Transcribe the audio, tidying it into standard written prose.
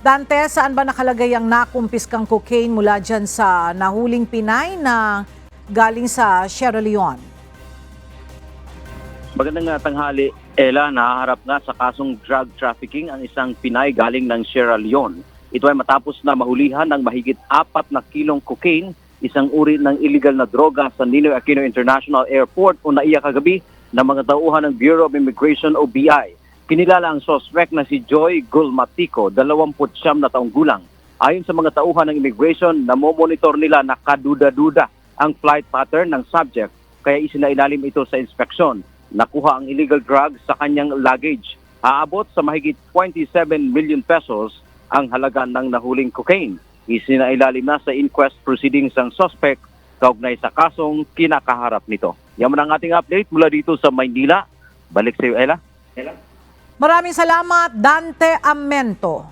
Dante, saan ba nakalagay ang nakumpiskang cocaine mula dyan sa nahuling Pinay na galing sa Sierra Leone? Magandang tanghali, Ella. Nahaharap nga sa kasong drug trafficking ang isang Pinay galing ng Sierra Leone. Ito ay matapos na mahulihan ng mahigit 4 na kilong cocaine, isang uri ng illegal na droga sa Ninoy Aquino International Airport o naiya kagabi ng mga tauhan ng Bureau of Immigration o BI. Kinilala ang suspect na si Joy Gulmatico, 29 na taong gulang. Ayon sa mga tauhan ng immigration, namomonitor nila na kaduda-duda ang flight pattern ng subject, kaya isinailalim ito sa inspeksyon. Nakuha ang illegal drugs sa kanyang luggage. Aabot sa mahigit 27 million pesos ang halaga ng nahuling cocaine. Isinailalim na sa inquest proceedings ang suspect kaugnay sa kasong kinakaharap nito. Yan ang ating update mula dito sa Maynila. Balik sa iyo, Ella. Maraming salamat, Dante Amento.